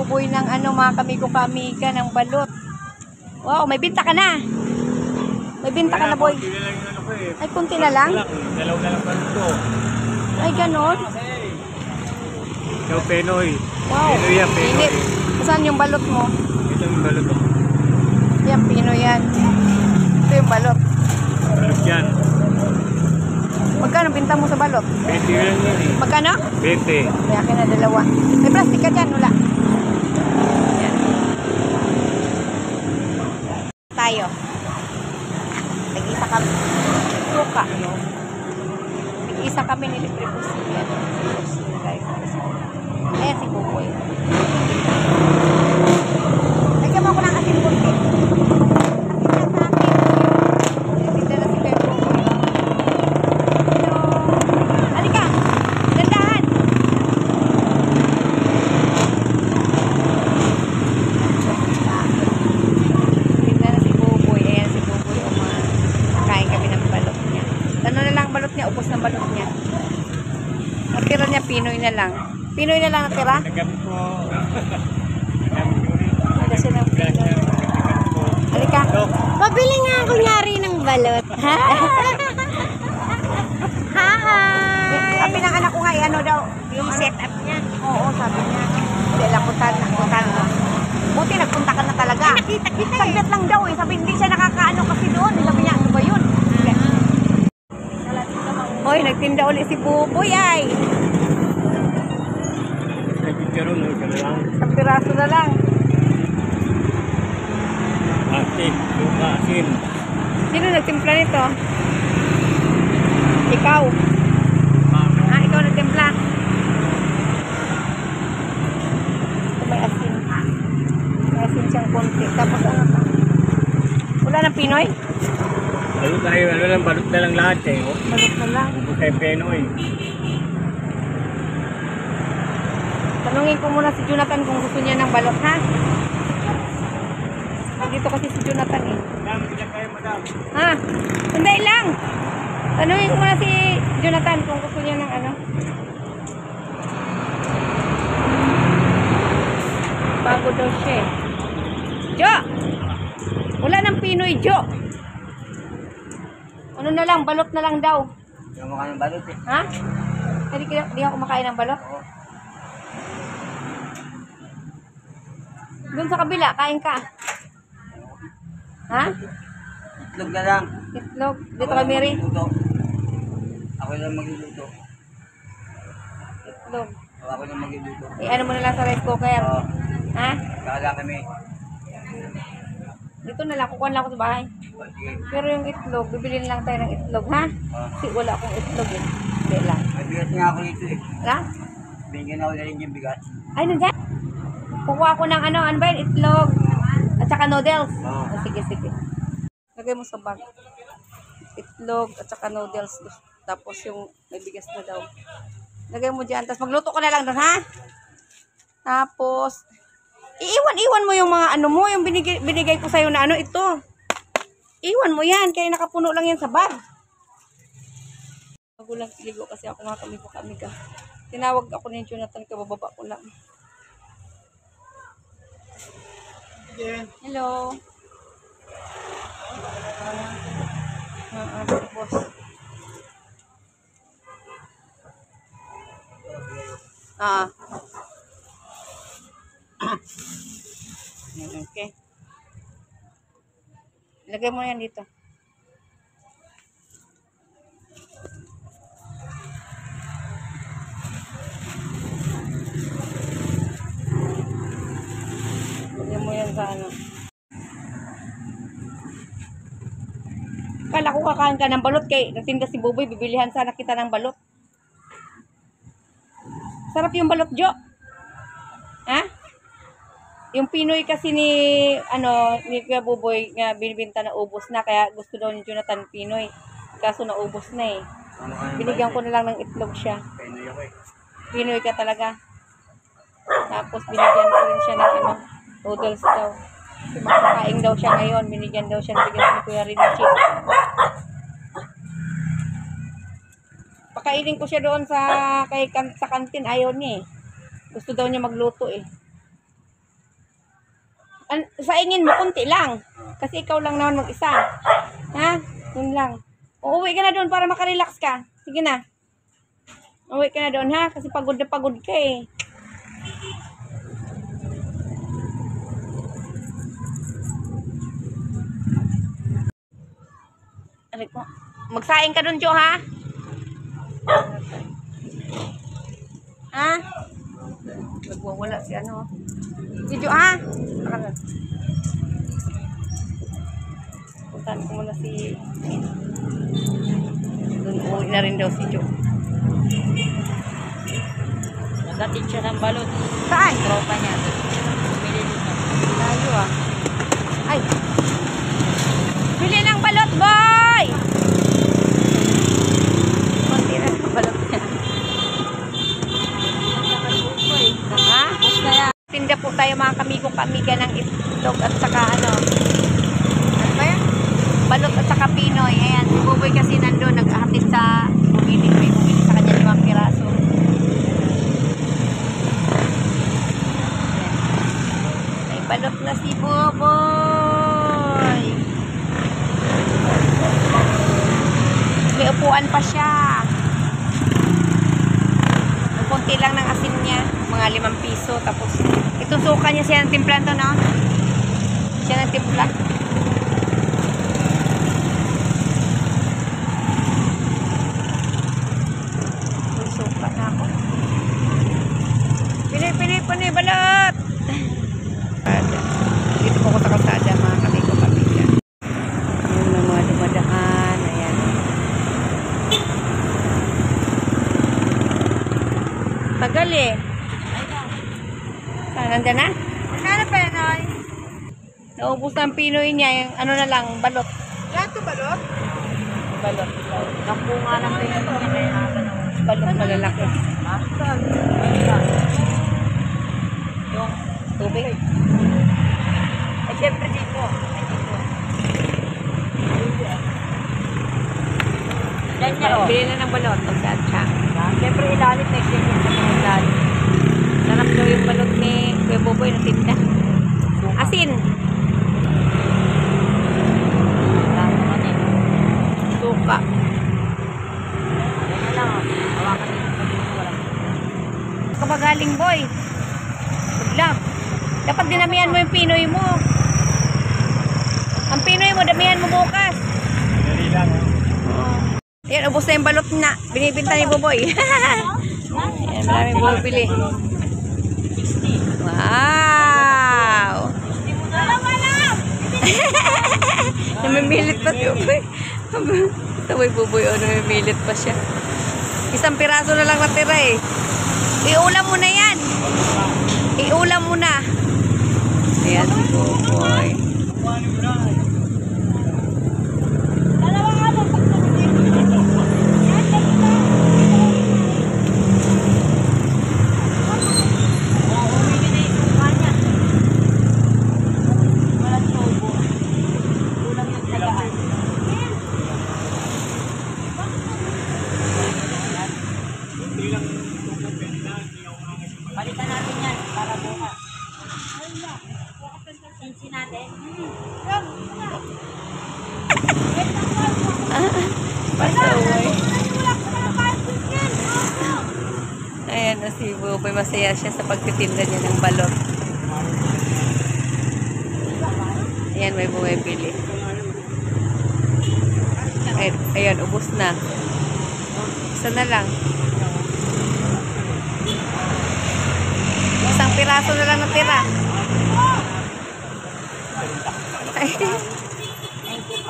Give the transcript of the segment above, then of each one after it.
Buboy ng ano, mga kamigo-kamiga ng balot. Wow, may binta ka na. May binta ka na, boy. Ay, kunti na lang? Dalaw na lang balot ko. Ay, ganon. Ikaw, Penoy. Wow. Penoy yan, Penoy. Saan yung balot mo? Ito yung balot ko. Yan, Pinoy yan. Ito yung balot. Balot yan. Magkano binta mo sa balot? 20 lang yan eh. Magkano? 20. Kaya akin na dalawa. May plastic ka dyan, wala. Yan. Tayo. Nag-isa kami. Luka. Nag-isa kami nilibre po siya. Ayan si Buboy. Lagyan mo ako ng asin kunti. Asin lang sa akin. Tinda na si Pedro. Hello. Halika. Dandahan. Tinda na si Buboy. Ayan si Buboy. Kain kami ng balot niya. Ano na lang balot niya? Ubos ng balot niya. Natira niya Pinoy na lang. Pinoy na lang natira? Nagamit ko. Kasi ng Pinoy. Halika. Pabili nga kunyari ng balot. Sabi ng anak ko nga, ano daw? Yung set up niya. Oo, sabi niya. Hindi, lakutan. Buti, nagpunta ka na talaga. Nakita kita eh. Saglit lang daw eh. Sabi, hindi siya nakakaano kasi doon. Sabi niya, ano ba yun? Hoy, nagtinda ulit si Buboy ay. Nagkikaroon, lang. Isang piraso na lang. Asin. Yung asin. Sino nagtimpla nito? Ikaw. Ikaw nagtimpla. Ito may asin. May asin siyang konti. Tapos ano pa? Wala ng Pinoy? Balot tayo, ano lang, balot na lang lahat eh. Balot na lang. Ubus tayo Penoy. Tanungin ko muna si Jonathan kung gusto niya ng balot, ha? Dito kasi si Jonathan eh. Madam, bilang kayo, madam. Ha? Sandali lang. Tanungin ko muna si Jonathan kung gusto niya ng ano. Bago daw siya eh. Jo! Wala ng Pinoy, Jo! Ano na lang, balot na lang daw. Hindi mo ka ng balot eh. Ha? Hindi ako kumakain ng balot? Oo. Doon sa kabila, kain ka. Ha? Itlog na lang. Itlog. Dito kay Mary. Ako lang magluluto. Itlog. Ako lang magluluto. Ano mo na lang sa rice cooker. Oo. Ha? Kala kami. Dito na lang, kukuha lang ako sa bahay. Sige. Pero yung itlog, bibilin lang tayo ng itlog, ha? Kasi wala akong itlog eh. Hindi lang. May bigas nga ako dito eh. Ha? Bigyan ako na rin yung bigas. Ay, nandiyan. Kukuha ko ng ano ba yun? Itlog. At saka noodles. Oo. Sige, sige. Lagay mo sa bag. Itlog at saka noodles. Tapos yung may bigas na daw. Lagay mo dyan. Tapos magluto ko na lang doon, ha? Tapos, iiwan mo yung mga ano mo, yung binigay ko sa'yo na ano, ito. Iwan mo yan, kaya nakapuno lang yan sa bag. Magulang ligo kasi ako nga kami ka. Tinawag ako ni Jonathan, kabababa ko lang. Hello. Boss. Okay. Lagay mo yan dito. Lagay mo yan sa ano. Kala ko kakain ka ng balot kay natinda si Buboy, bibilihan sana kita ng balot. Sarap yung balot, Jo. Ha? Yung Pinoy kasi ni Kuya Buboy nga binibenta na ubos na, kaya gusto daw ni Jonathan Pinoy. Kaso naubos na eh. Binigyan ko na lang ng itlog siya. Penoy ako eh. Pinoy ka talaga. Tapos binigyan ko rin siya ng noodles daw. Makakain daw siya ngayon. Binigyan daw siya ng bigas ni Kuya Richie. Pakainin ko siya doon sa kantin. Ayaw niya eh. Gusto daw niya magluto eh. Saingin mo, kunti lang. Kasi ikaw lang naman mag-isa. Ha? Yun lang. Uuwi ka na doon para makarelax ka. Sige na. Uuwi ka na doon ha. Kasi pagod na pagod ka eh. Aray ko. Magsaing ka doon, Jo, ha? Ha? Nagwawala si ano. Si Jo, ha? Puntahan ko muna si... Doon uwi na rin daw si Jo. Nagatit siya ng balot. Saan? Tropa niya. Bumili dito. Layo ah. Ay! Bili ng balot, boy! Konti na ng balot niya. Ha? Tinda po tayo mga kamigo-kamiga ng itlog at saka ano. Ano ba yan? Balot at saka Pinoy. Ayan, si Buboy kasi nandun. Naghahatid sa bumili sa kanya 5 piraso. May balot na si Buboy. May upuan pa siya. Ang konti lang ng asin niya. Mga 5 piso. Tapos, itusuka niya siya ng timpla to, no? Siya ng timpla. Itusuka na ako. Pili, balot! Dito po ko sa kalsada, mga kamigo-kamiga. Ayan, may mga dumadaan. Ayan. Tagal eh. Nandyan na? Magkano Pinoy? Naubos na ang Pinoy niya. Yung ano na lang, balot. Lahat to balot? Balot. Nakunga ng Pinoy niya kaya Balot malalaki. saan? Yung tubig. Eh, syempre dito. Yan niya, oh. Bili na ng balot. Pagkat siya. Syempre ilalim, may ganyan sa mga ilalim. Sarap daw yung balot ni Kuya Boboy na tinda. Asin. Lahat naman eh. Suka. Yan lang, oh. Hawakan nito sa dito. Kabagaling boy. Bigla. Dapat dinamihan mo yung Pinoy mo. Ang Pinoy mo, damihan mo bukas. Dali lang. Ayan, ubos na yung balot na. Binibinta ni Boboy. Ayan, maraming bumibili. Wow! Namimilit pa si Boboy. Sabay Boboy, oh, namimilit pa siya. 1 piraso na lang natira eh. Iulam mo na yan. Iulam mo na. Ayan si Boboy. Balikan natin yan para bukas. Sinsi natin. Pasaway. Ayan na si Boboy. Masaya siya sa pagtitinda niya ng balot. Ayan, may bumibili. Ayan, ubos na. Isa na lang. 1 piraso na lang natira.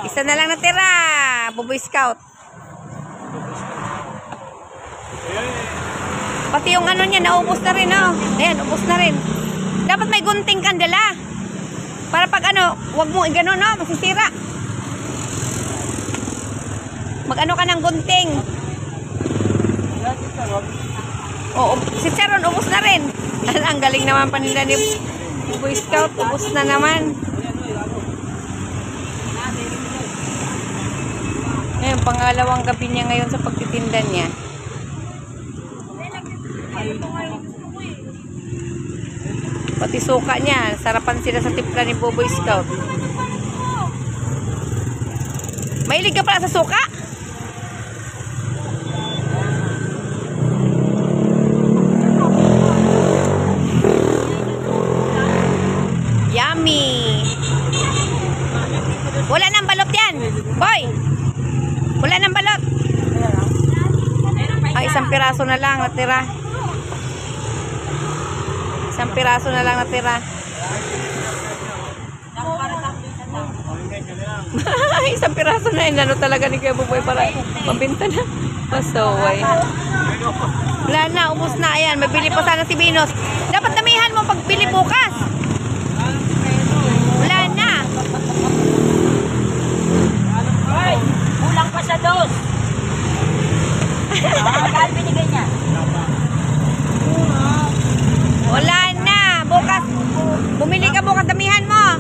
Isa na lang natira. Boboy Scout. Pati yung ano niya, naubos na rin, oh. Ayan, ubos na rin. Dapat may gunting kandela. Para pag ano, wag mo igano, no? Masisira. Mag-ano ka ng gunting. Oo, si Charon, ubos na rin. Ang galing naman pa nila ni Boy Scout. Ubos na naman. Ngayon, pangalawang gabi niya ngayon sa pagtitinda niya. Pati suka niya. Sarapan sila sa timpla ni Boboy Scout. Mahilig ka pala sa suka? Yummy! Wala nang balot yan! Boy! Wala nang balot! Ay, isang piraso na lang natira. Isang piraso na lang natira. Isang piraso na yun. Ano talaga ni Kuya Buboy para pambinta na. Pasaway. Wala na, ubos na. Ayan, mabili pa sana si Venus. Dapat damihan mo pagbili bukas. Wala na. Ay, kulang pa sa dos. Mahal binigay niya. Wala na. Bukas. Bumili ka bukas, damihan mo.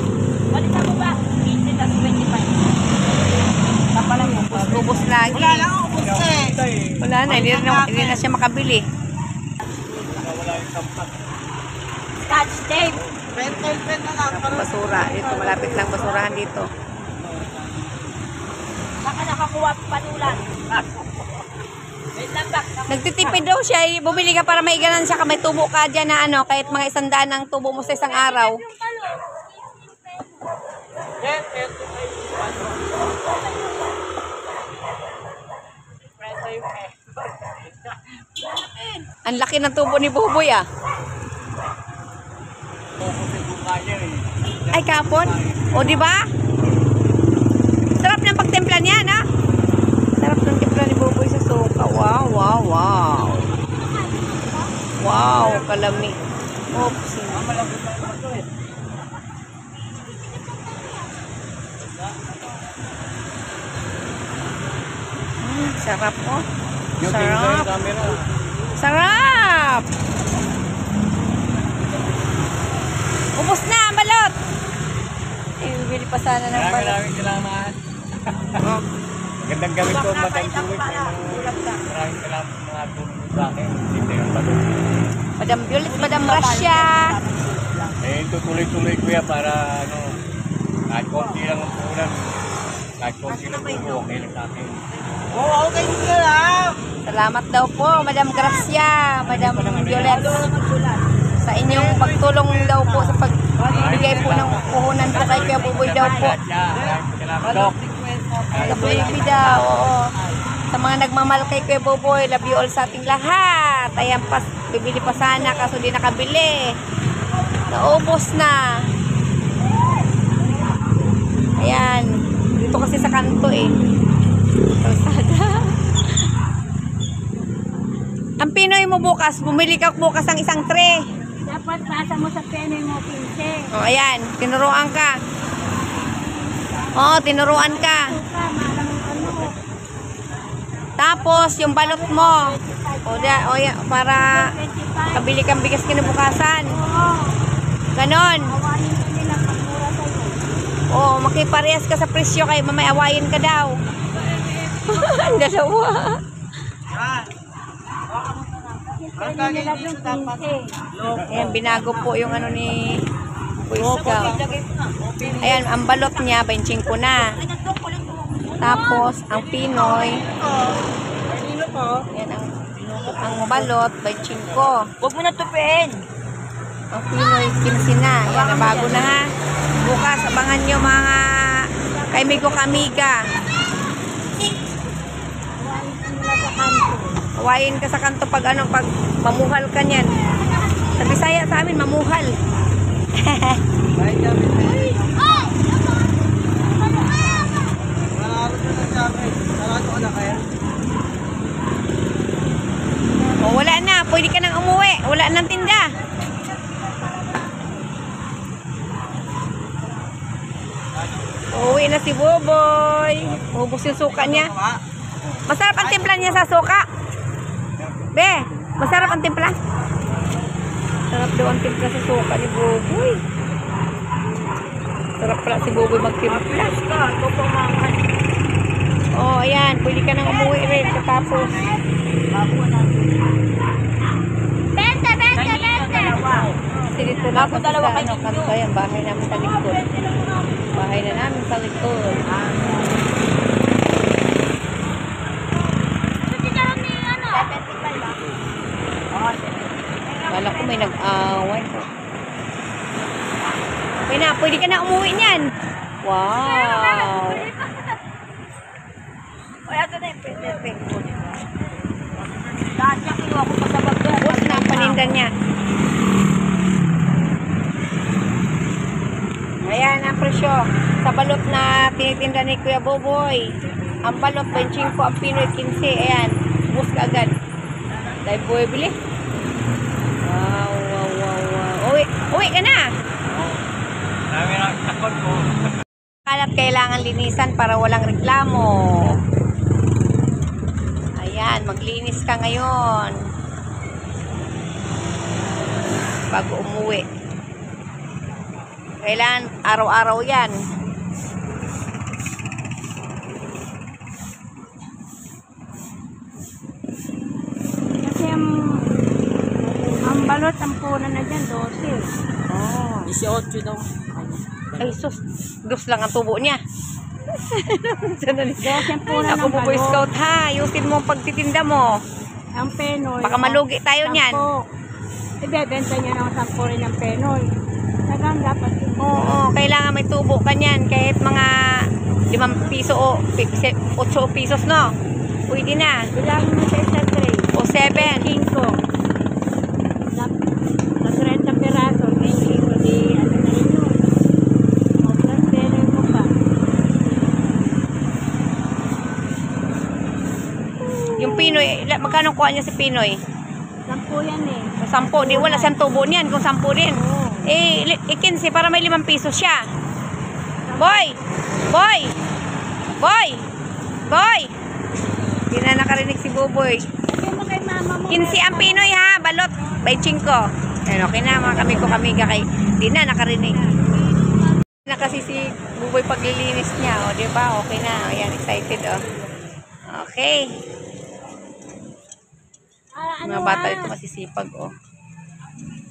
Balita mo ba? 15 tas 25. Kapalang mo. Ubos lagi. Wala lang, ubos eh. Wala na, hindi na siya makabili. Scotch tape. Basura. Dito, malapit lang basurahan dito. Baka nakakuha panulan. Wait lang bak. Nagtitipid daw siya. Bumili ka para may ganan siya. May tubo ka dyan na ano. Kahit mga 100 ang tubo mo sa isang araw. Ang laki ng tubo ni Buboy ah. Ay kapon. O di ba? Sarap ng pagtimpla niya na. Sarap ng timpla ni Buboy sa suka. Wow, wow, wow. Wow, kalami. Oops. Sarap oh. Sarap. Sarap. Ubus na ang balot. Bibili pa sana ng balot. Maraming salamat. Oh. Gandang gamit ko, Madam Juliet. Maraming salamat mga tulong sa akin. Hindi yung balot. Madam Juliet, Madam Rasya. Eh, tutuloy-tuloy ko yan para ano, kahit konti lang ang punan. Kahit konti lang po, okay lang sa akin. Oo, okay ka lang. Salamat daw po, Madam Gracia, Madam Juliet. Sa inyong pagtulong daw po sa pagbibigay po ng puhunan po kay Kuya Buboy daw po. Maraming salamat, Dok. Sa baby daw, oo. Sa mga nagmamahal kay Kuya Buboy, love you all sa ating lahat. Ayan pa, bibili pa sana kaso di nakabili. Naubos na. Ayan. Dito kasi sa kanto eh. Kalsada. Ang Pinoy mo bukas, bumili ka bukas ng isang tray. Dapat pasa mo sa Pinoy mo 15. O, ayan. Tinuruan ka. O, tinuruan ka. Tapos, yung balot mo. O, yan, para kabili kang bigas kinabukasan. Ganon. O, makiparehas ka sa presyo kay mamay awayin ka daw. Ang dalawa. Ayan, binago po yung ano ni Boy Scout. Ayan, ang balot niya, 25 na. Tapos, ang Pinoy. Ayan, ang balot, 25. Huwag mo na tupiin. Ang Pinoy, 15 na. Ayan, bago na ha. Bukas, abangan nyo mga kaimigo kamiga. Hawain ka sa kanto pag ano, pag mamuhal ka niyan. Sa Bisaya sa amin, mamuhal. O, wala na. Pwede ka nang umuwi. Wala nang tinda. Uwi na si Boboy. Ubus yung suka niya. Masarap ang timpla niya sa suka. Be, masarap ang timpla. Sarap daw ang timpla sa suka ni Boboy. Sarap pala si Boboy magtimpla. Oh, ayan. Pwede ka nang umuwi rin. Katapos. Bente. Sige, Dito lang Ako kasi dalawa sa kay ano, Ninyo. kanto yan, bahay namin sa likod. Bahay na namin sa likod. Kala ko may nag-away. Okay na, pwede ka na umuwi niyan. Wow. Kaya ito na yung pwede. Lahat niya kinuha ko pa sa bag doon. Tapos na ang paninda niya. Ayan ang presyo. Sa balot na tinitinda ni Kuya Boboy. Ang balot, 25, ang Pinoy 15. Ayan, bus ka agad. Dahil buhay bili. Wow, wow, wow, wow. Uwi ka na. Dami na takot ko. Kalat kailangan linisan para walang reklamo. Ayan, maglinis ka ngayon. Bago umuwi. Kailangan araw-araw yan. Kasi ang balot, ang puna na dyan, 12. Oh. 18 daw. Ay, sus. Dos lang ang tubo niya. Sandali. 12 ang puna Ako ng po Boy balot. Scout ha. Ayusin mo ang pagtitinda mo. Ang penoy. Baka malugi tayo niyan. 10. Ibebenta niya ng 10 rin ang penoy. Tagang dapat yun. Oo, kailangan may tubo ka niyan. Kahit mga 5 piso o 8 pesos, no? Pwede na. Bilangin mo sa isang tray. O 7. 5. Sa 30 peraso. May 5 di ano na rin yun. O plus penoy mo pa. Yung Pinoy, magkano kuha niya si Pinoy? 10 yan eh. Sa 10. Di wala siyang tubo niyan kung 10 din. Oo. Eh, 15 para may 5 piso siya. Boy! Boy! Boy! Boy! Hindi na nakarinig si Buboy. Sabi mo kay mama mo. 15 ang Pinoy ha, balot. By 5. Ayun, okay na mga kami-kamiga kay. Hindi na nakarinig. Na kasi si Buboy paglilinis niya, o di ba? Okay na. Ayan, excited oh. Okay. Mga bata ito masisipag oh.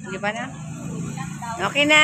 Di ba na? Okay na.